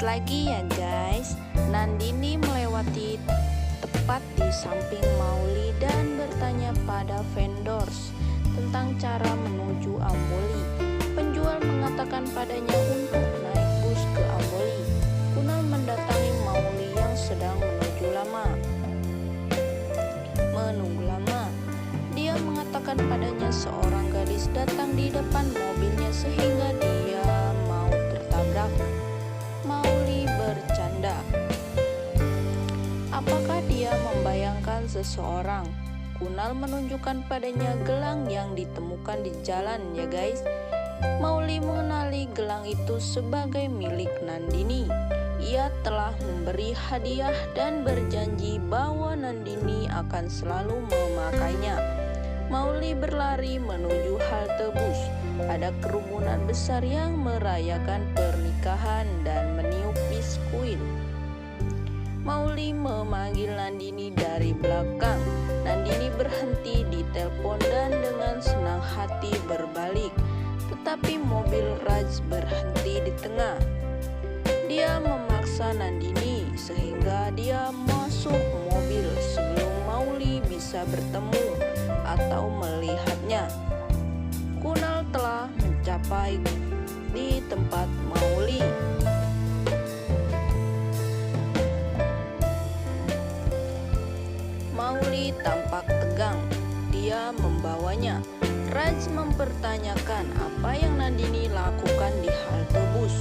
lagi ya guys. Nandini melewati tepat di samping Mauli dan bertanya pada vendors tentang cara menuju Amboli. Penjual mengatakan padanya untuk naik bus ke Amboli. Kunal mendatangi Mauli yang sedang menunggu lama. Dia mengatakan padanya seorang gadis datang di depan mobilnya sehingga dia mau tertabrak. Mauli bercanda. Apakah dia membayangkan seseorang? Kunal menunjukkan padanya gelang yang ditemukan di jalan ya guys. Mauli mengenali gelang itu sebagai milik Nandini. Ia telah memberi hadiah dan berjanji bahwa Nandini akan selalu memakainya. Mauli berlari menuju halte bus. Ada kerumunan besar yang merayakan pernikahan dan meniup biskuit. Mauli memanggil Nandini dari belakang. Nandini berhenti di telepon dan dengan senang hati berbalik. Tetapi mobil Raj berhenti di tengah. Dia memaksa Nandini sehingga dia masuk mobil sebelum Mauli bisa bertemu atau melihatnya. Kunal telah mencapai di tempat Mauli. Mauli tampak tegang. Dia membawanya. Raj mempertanyakan apa yang Nandini lakukan di halte bus.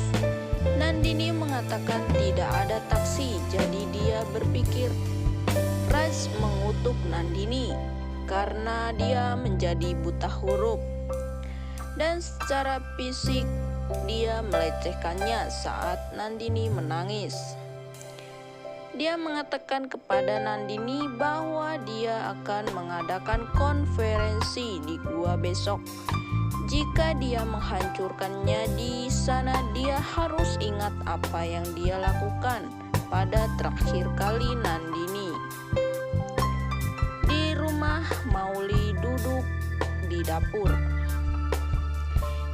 Nandini mengatakan tidak ada taksi, jadi dia berpikir Raj mengutuk Nandini karena dia menjadi buta huruf. Dan secara fisik dia melecehkannya saat Nandini menangis. Dia mengatakan kepada Nandini bahwa dia akan mengadakan konferensi di gua besok. Jika dia menghancurkannya di sana, dia harus ingat apa yang dia lakukan pada terakhir kali Nandini. Di rumah, Mauli duduk di dapur.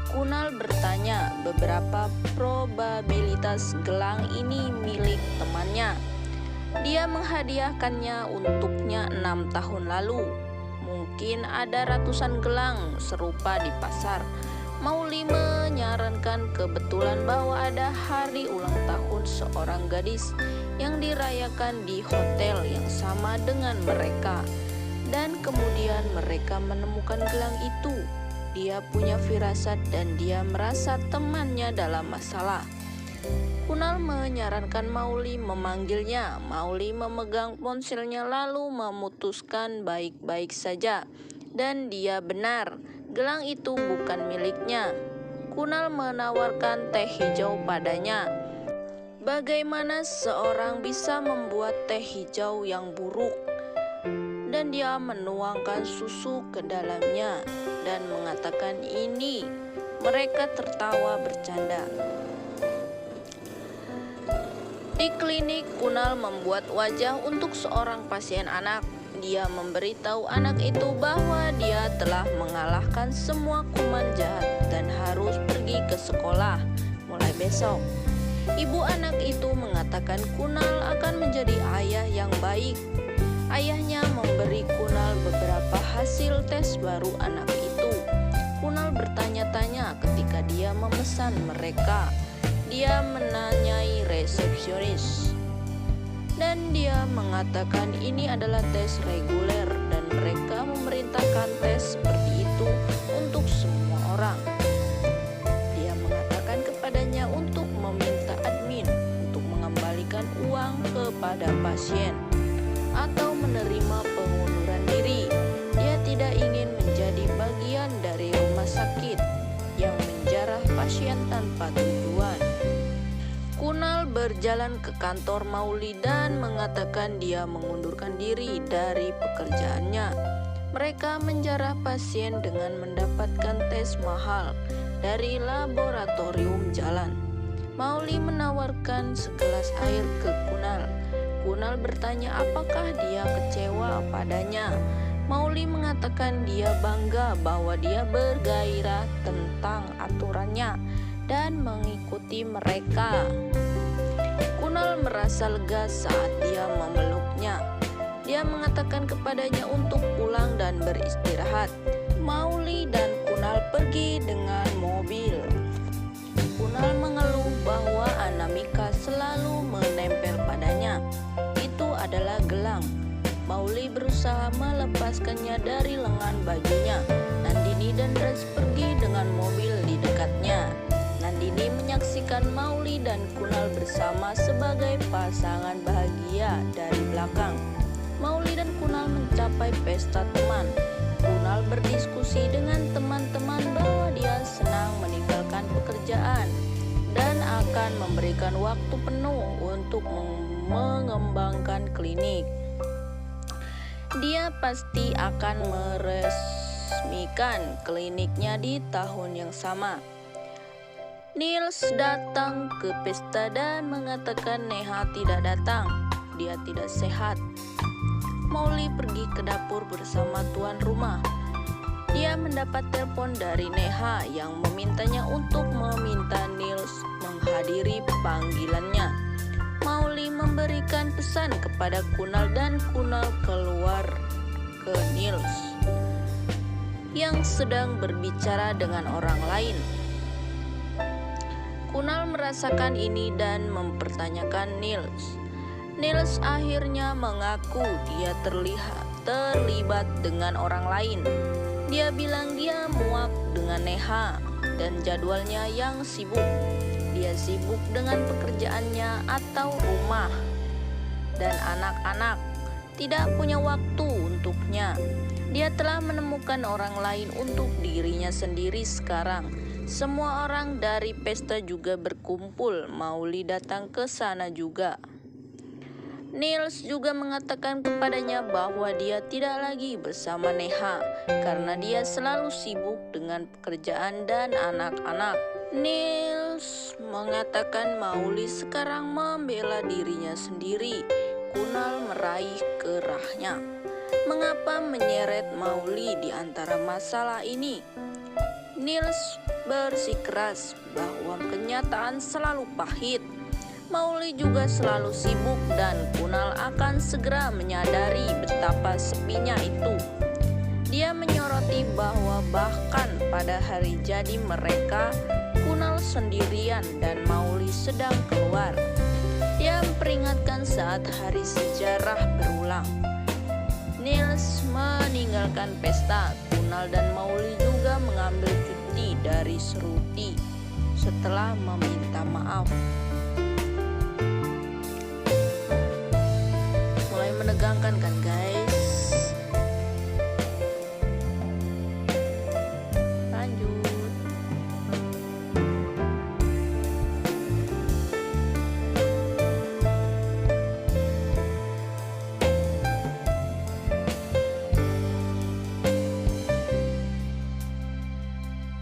Kunal bertanya beberapa probabilitas gelang ini milik temannya. Dia menghadiahkannya untuknya 6 tahun lalu. Mungkin ada ratusan gelang serupa di pasar. Mauli menyarankan kebetulan bahwa ada hari ulang tahun seorang gadis yang dirayakan di hotel yang sama dengan mereka. Dan kemudian mereka menemukan gelang itu. Dia punya firasat dan dia merasa temannya dalam masalah. Kunal menyarankan Mauli memanggilnya. Mauli memegang ponselnya lalu memutuskan baik-baik saja. Dan dia benar, gelang itu bukan miliknya. Kunal menawarkan teh hijau padanya. Bagaimana seorang bisa membuat teh hijau yang buruk? Dan dia menuangkan susu ke dalamnya dan mengatakan ini. Mereka tertawa bercanda. Di klinik, Kunal membuat wajah untuk seorang pasien anak. Dia memberitahu anak itu bahwa dia telah mengalahkan semua kuman jahat dan harus pergi ke sekolah mulai besok. Ibu anak itu mengatakan Kunal akan menjadi ayah yang baik. Ayahnya memberi Kunal beberapa hasil tes baru anak itu. Kunal bertanya-tanya ketika dia memesan mereka. Dia menanyai resepsionis dan dia mengatakan ini adalah tes reguler dan mereka memerintahkan tes seperti itu untuk semua orang. Dia mengatakan kepadanya untuk meminta admin untuk mengembalikan uang kepada pasien atau menerima pengunduran diri. Dia tidak ingin menjadi bagian dari rumah sakit yang menjarah pasien tanpa tujuan. Kunal berjalan ke kantor Mauli dan mengatakan dia mengundurkan diri dari pekerjaannya. Mereka menjarah pasien dengan mendapatkan tes mahal dari laboratorium jalan. Mauli menawarkan segelas air ke Kunal. Kunal bertanya apakah dia kecewa padanya. Mauli mengatakan dia bangga bahwa dia bergairah tentang aturannya dan mengikuti mereka. merasa lega saat dia memeluknya. Dia mengatakan kepadanya untuk pulang dan beristirahat. Mauli dan Kunal pergi dengan mobil. Kunal mengeluh bahwa Anamika selalu menempel padanya. Itu adalah gelang. Mauli berusaha melepaskannya dari lengan bajunya. Nandini dan Raj pergi dengan mobil di dekatnya. Nandini menyaksikan Mauli dan Kunal bersama sebagai pasangan bahagia dari belakang. Mauli dan Kunal mencapai pesta teman. Kunal berdiskusi dengan teman-teman bahwa dia senang meninggalkan pekerjaan dan akan memberikan waktu penuh untuk mengembangkan klinik. Dia pasti akan meresmikan kliniknya di tahun yang sama. Niels datang ke pesta dan mengatakan Neha tidak datang. Dia tidak sehat. Mauli pergi ke dapur bersama tuan rumah. Dia mendapat telepon dari Neha yang memintanya untuk meminta Niels menghadiri panggilannya. Mauli memberikan pesan kepada Kunal dan Kunal keluar ke Niels yang sedang berbicara dengan orang lain. Kunal merasakan ini dan mempertanyakan Niels. Niels akhirnya mengaku dia terlibat dengan orang lain. Dia bilang dia muak dengan Neha dan jadwalnya yang sibuk. Dia sibuk dengan pekerjaannya atau rumah dan anak-anak, tidak punya waktu untuknya. Dia telah menemukan orang lain untuk dirinya sendiri sekarang. Semua orang dari pesta juga berkumpul. Mauli datang ke sana juga. Niels juga mengatakan kepadanya bahwa dia tidak lagi bersama Neha karena dia selalu sibuk dengan pekerjaan dan anak-anak. Niels mengatakan Mauli sekarang membela dirinya sendiri. Kunal meraih kerahnya. Mengapa menyeret Mauli di antara masalah ini? Niels bersikeras bahwa kenyataan selalu pahit. Mauli juga selalu sibuk dan Kunal akan segera menyadari betapa sepinya itu. Dia menyoroti bahwa bahkan pada hari jadi mereka, Kunal sendirian dan Mauli sedang keluar. Dia memperingatkan saat hari sejarah berulang. Niels meninggalkan pesta. Kunal dan Mauli juga mengambil cuti dari Seruti setelah meminta maaf.